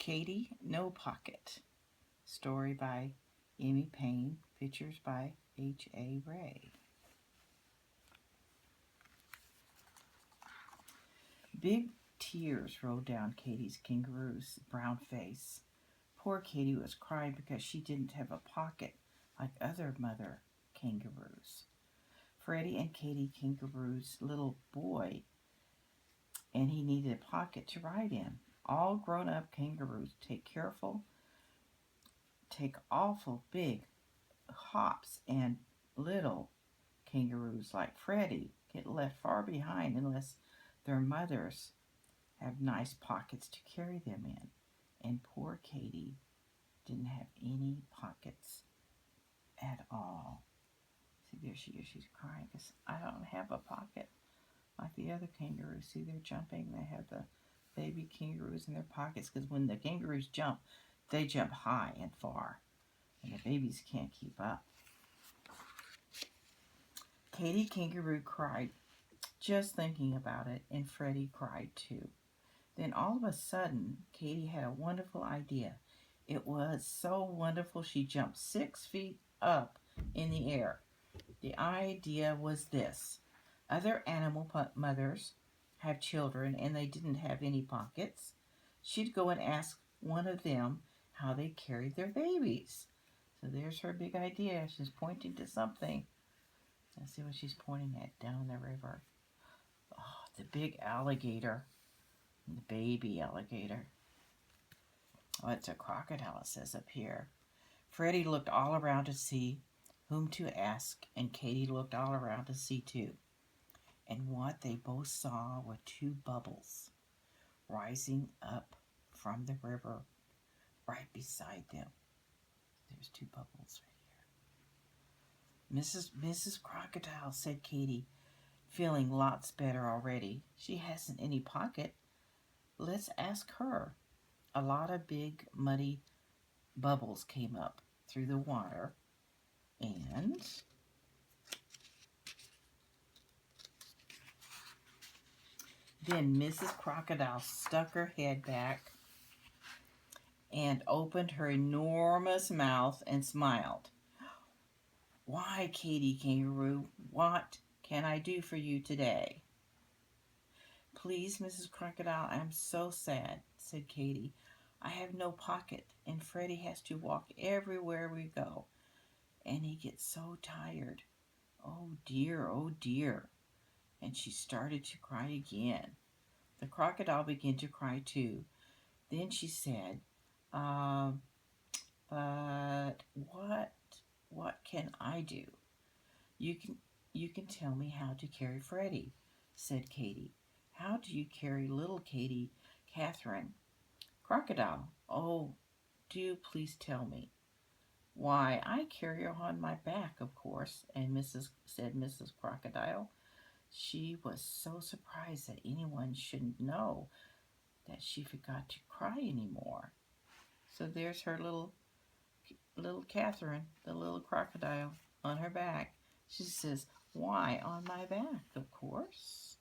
Katy, No Pocket. Story by Amy Payne. Pictures by H.A. Ray. Big tears rolled down Katy's kangaroo's brown face. Poor Katy was crying because she didn't have a pocket like other mother kangaroos. Freddie and Katy Kangaroo's little boy, and he needed a pocket to ride in. All grown-up kangaroos take awful big hops, and little kangaroos like Freddie get left far behind unless their mothers have nice pockets to carry them in. And poor Katy didn't have any pockets at all. See, there she is. She's crying because I don't have a pocket like the other kangaroos. See, they're jumping. They have the baby kangaroos in their pockets because when the kangaroos jump, they jump high and far, and the babies can't keep up. Katy Kangaroo cried just thinking about it, and Freddie cried too. Then all of a sudden, Katy had a wonderful idea. It was so wonderful she jumped 6 feet up in the air. The idea was this. Other animal mothers have children and they didn't have any pockets. She'd go and ask one of them how they carried their babies. So there's her big idea. She's pointing to something. Let's see what she's pointing at down the river. Oh, the big alligator. The baby alligator. Oh, it's a crocodile, it says up here. Freddie looked all around to see whom to ask, and Katy looked all around to see too. And what they both saw were 2 bubbles rising up from the river right beside them. There's 2 bubbles right here. Mrs. Crocodile, said Katy, feeling lots better already. She hasn't any pocket. Let's ask her. A lot of big, muddy bubbles came up through the water, and then Mrs. Crocodile stuck her head back and opened her enormous mouth and smiled. Why, Katy Kangaroo, what can I do for you today? Please, Mrs. Crocodile, I'm so sad, said Katy. I have no pocket, and Freddie has to walk everywhere we go, and he gets so tired. Oh dear, oh dear. And she started to cry again. The crocodile began to cry too. Then she said, but what can I do? You can tell me how to carry Freddie, said Katy. How do you carry little Katy Catherine? Crocodile, oh, do please tell me. Why, I carry her on my back, of course, and said Mrs. Crocodile. She was so surprised that anyone shouldn't know that she forgot to cry anymore. So there's her little Catherine, the little crocodile, on her back. She says, why on my back, of course.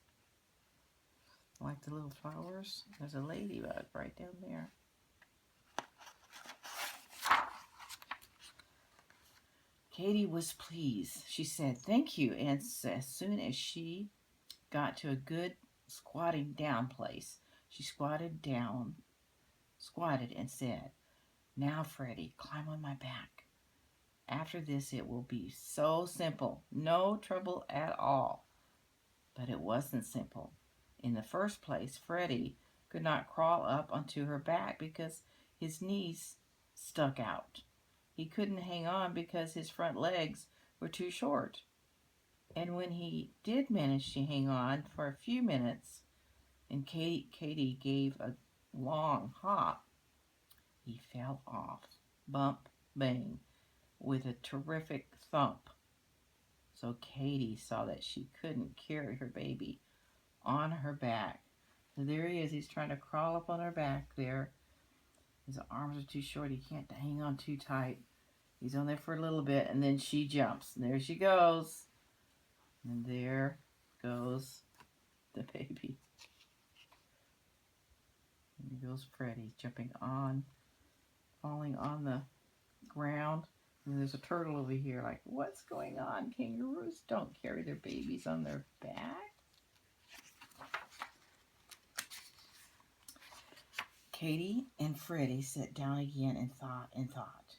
Like the little flowers, there's a ladybug right down there. Katy was pleased. She said, thank you. And as soon as she got to a good squatting down place, she squatted and said, now, Freddie, climb on my back. After this, it will be so simple. No trouble at all. But it wasn't simple. In the first place, Freddie could not crawl up onto her back because his knees stuck out. He couldn't hang on because his front legs were too short. And when he did manage to hang on for a few minutes, and Katy gave a long hop, he fell off, bump, bang, with a terrific thump. So Katy saw that she couldn't carry her baby on her back. So there he is. He's trying to crawl up on her back there. His arms are too short. He can't hang on too tight. He's on there for a little bit, and then she jumps. And there she goes. And there goes the baby. There goes Freddie jumping on, falling on the ground. And there's a turtle over here like, what's going on? Kangaroos don't carry their babies on their back. Katy and Freddie sat down again and thought.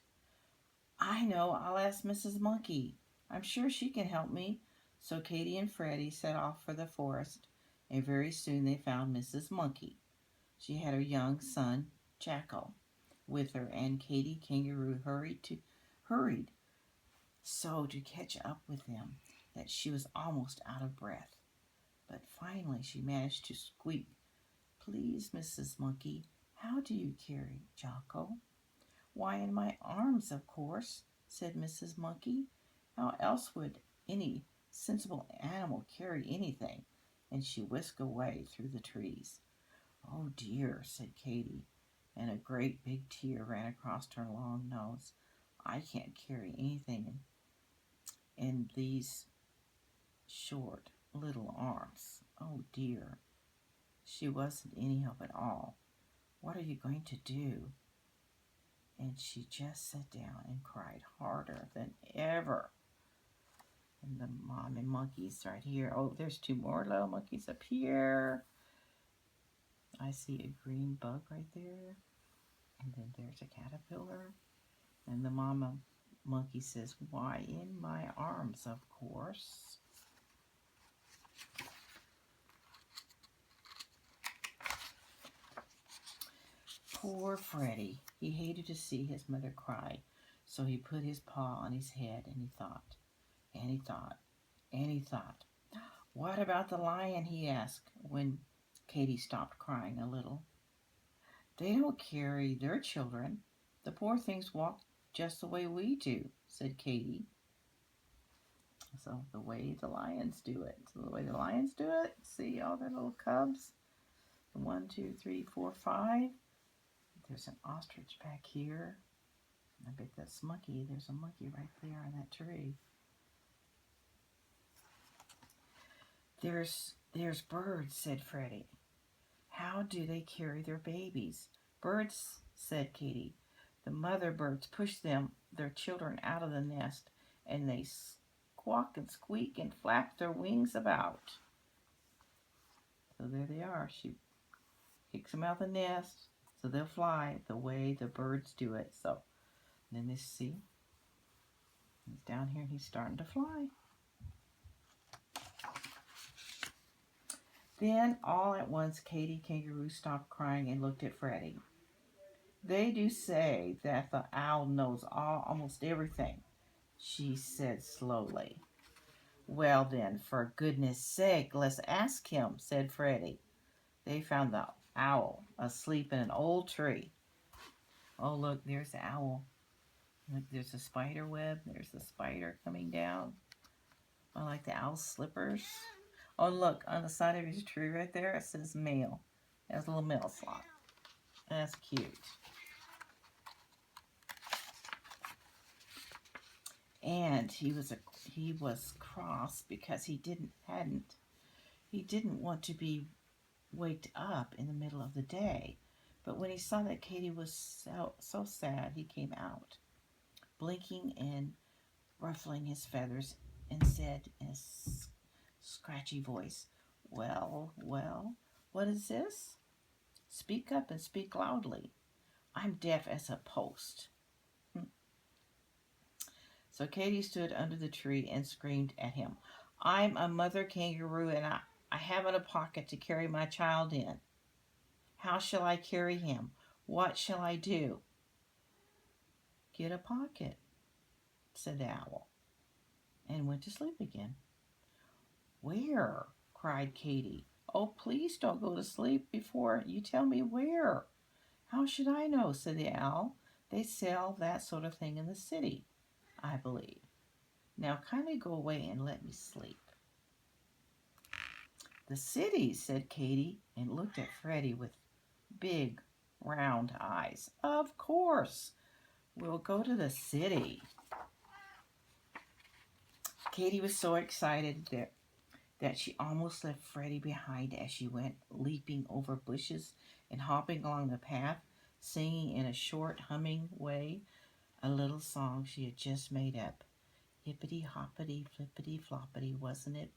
I know, I'll ask Mrs. Monkey. I'm sure she can help me. So Katy and Freddie set off for the forest, and very soon they found Mrs. Monkey. She had her young son, Jackal, with her, and Katy Kangaroo hurried so to catch up with them that she was almost out of breath. But finally she managed to squeak, "Please, Mrs. Monkey, how do you carry Jocko?" "Why, in my arms, of course," said Mrs. Monkey. "How else would any sensible animal carry anything?" And she whisked away through the trees. "Oh dear," said Katy, and a great big tear ran across her long nose. "I can't carry anything in these short little arms. Oh dear." She wasn't any help at all. "What are you going to do?" And she just sat down and cried harder than ever. And the mommy monkeys right here. Oh, there's two more little monkeys up here. I see a green bug right there. And then there's a caterpillar. And the mama monkey says, "Why, in my arms, of course." Poor Freddie. He hated to see his mother cry. So he put his paw on his head and he thought, and he thought, and he thought. "What about the lion?" he asked when Katy stopped crying a little. "They don't carry their children. The poor things walk just the way we do," said Katy. So the way the lions do it. See all their little cubs? 1, 2, 3, 4, 5. There's an ostrich back here. I bet that's monkey. There's a monkey right there on that tree. There's birds," said Freddie. "How do they carry their babies?" "Birds," said Katy. "The mother birds push their children out of the nest, and they squawk and squeak and flap their wings about." So there they are. She kicks them out of the nest so they'll fly the way the birds do it. So then they see he's down here and he's starting to fly. Then all at once Katy Kangaroo stopped crying and looked at Freddie. "They do say that the owl knows almost everything," she said slowly. "Well then, for goodness sake, let's ask him," said Freddie. They found the owl asleep in an old tree. Oh look, there's the owl. Look, there's a spider web. There's the spider coming down. I like the owl's slippers. Oh look, on the side of his tree right there, it says mail. It has a little mail slot. That's cute. And he was cross because he didn't want to be waked up in the middle of the day. But when he saw that Katy was so sad, he came out, blinking and ruffling his feathers, and said in a scratchy voice, "Well, what is this? Speak up and speak loudly. I'm deaf as a post." So Katy stood under the tree and screamed at him, "I'm a mother kangaroo and I haven't a pocket to carry my child in. How shall I carry him? What shall I do?" "Get a pocket," said the owl, and went to sleep again. "Where?" cried Katy. "Oh, please don't go to sleep before you tell me where." "How should I know?" said the owl. "They sell that sort of thing in the city, I believe. Now kindly go away and let me sleep." "The city," said Katy, and looked at Freddie with big round eyes. "Of course, we'll go to the city." Katy was so excited that she almost left Freddie behind as she went leaping over bushes and hopping along the path, singing in a short, humming way a little song she had just made up. Hippity hoppity flippity floppity, wasn't it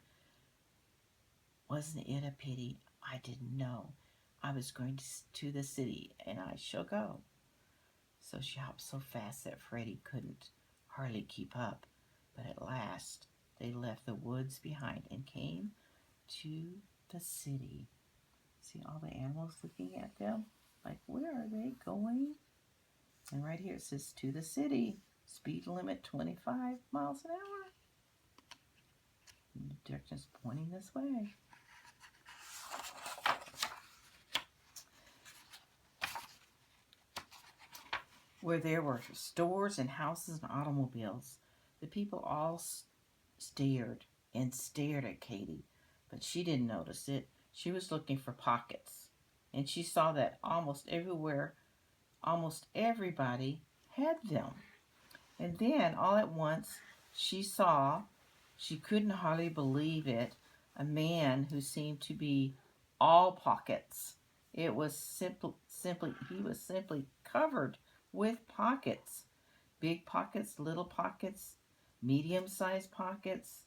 a pity I didn't know I was going to the city, and I shall go. So she hopped so fast that Freddie couldn't hardly keep up. But at last they left the woods behind and came to the city. See all the animals looking at them? Like, where are they going? And right here it says, to the city. Speed limit 25 miles an hour. And the direction's pointing this way. Where there were stores and houses and automobiles. The people all stared and stared at Katy, but she didn't notice it. She was looking for pockets, and she saw that almost everywhere, almost everybody had them. And then, all at once, she couldn't hardly believe it, a man who seemed to be all pockets. It was he was simply covered with pockets. Big pockets, little pockets, medium-sized pockets.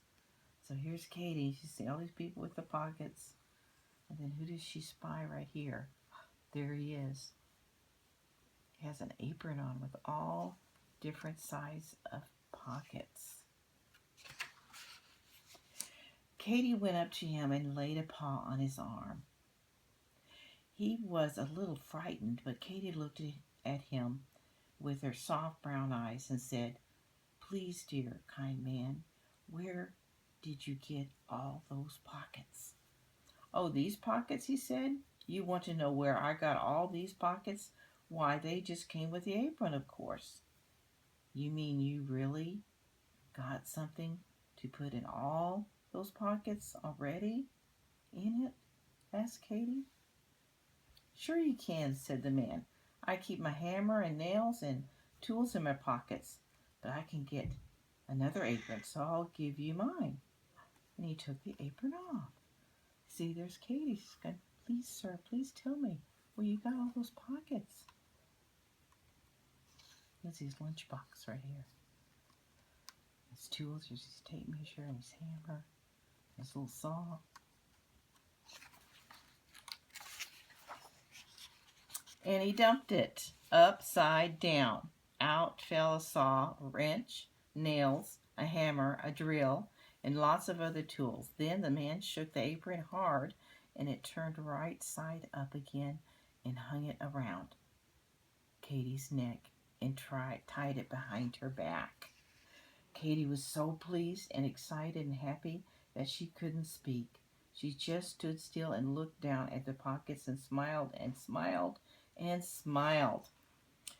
So here's Katy. She sees all these people with the pockets. And then who does she spy right here? There he is. He has an apron on with all different size of pockets. Katy went up to him and laid a paw on his arm. He was a little frightened, but Katy looked at him with her soft brown eyes and said, "Please, dear, kind man, where did you get all those pockets?" "Oh, these pockets," he said. "You want to know where I got all these pockets? Why, they just came with the apron, of course." "You mean you really got something to put in all those pockets already in it?" asked Katy. "Sure you can," said the man. "I keep my hammer and nails and tools in my pockets, but I can get another apron, so I'll give you mine." And he took the apron off. See, there's Katy. She's going, "Please, sir, please tell me where you got all those pockets." There's his lunchbox right here. His tools, there's his tape measure and his hammer, his little saw. And he dumped it upside down. Out fell a saw, a wrench, nails, a hammer, a drill, and lots of other tools. Then the man shook the apron hard, and it turned right side up again and hung it around Katy's neck and tied it behind her back. Katy was so pleased and excited and happy that she couldn't speak. She just stood still and looked down at the pockets and smiled and smiled and smiled.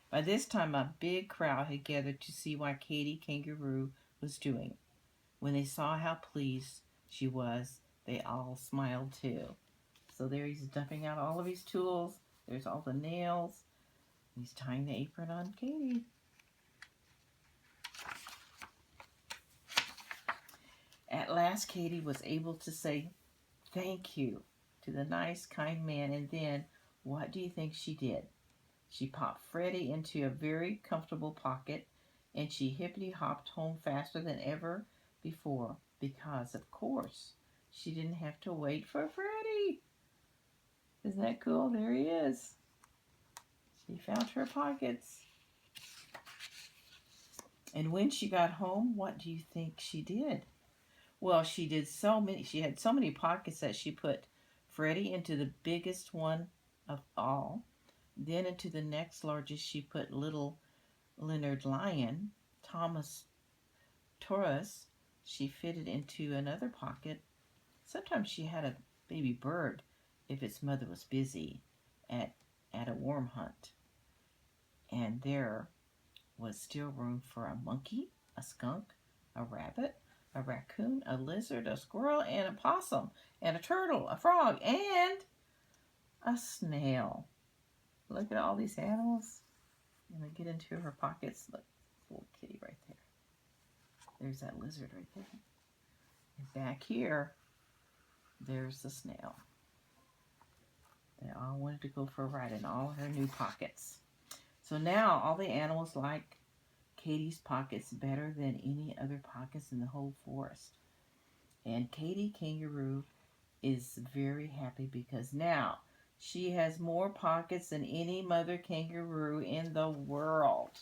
By this time, a big crowd had gathered to see what Katy Kangaroo was doing. When they saw how pleased she was, they all smiled too. So there he's dumping out all of his tools. There's all the nails. He's tying the apron on Katy. At last, Katy was able to say thank you to the nice, kind man, and then, what do you think she did? She popped Freddie into a very comfortable pocket, and she hippity-hopped home faster than ever before, because, of course, she didn't have to wait for Freddie. Isn't that cool? There he is. She found her pockets. And when she got home, what do you think she did? Well, she had so many pockets that she put Freddie into the biggest one of all. Then into the next largest she put little Leonard Lion. Thomas Taurus she fitted into another pocket. Sometimes she had a baby bird if its mother was busy at a worm hunt. And there was still room for a monkey, a skunk, a rabbit, a raccoon, a lizard, a squirrel, and a possum, and a turtle, a frog, and a snail. Look at all these animals. And they get into her pockets. Look, little kitty right there. There's that lizard right there. And back here, there's the snail. They all wanted to go for a ride in all her new pockets. So now all the animals like Katy's pockets better than any other pockets in the whole forest. And Katy Kangaroo is very happy because now she has more pockets than any mother kangaroo in the world.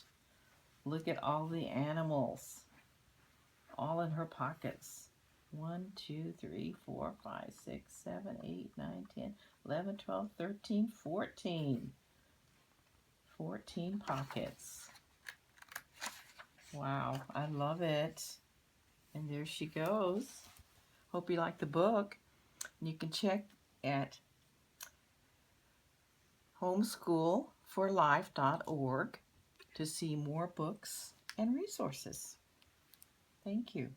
Look at all the animals, all in her pockets. 1, 2, 3, 4, 5, 6, 7, 8, 9, 10, 11, 12, 13, 14. 14 pockets. Wow, I love it. And there she goes. Hope you like the book. You can check at homeschoolforlife.org to see more books and resources. Thank you.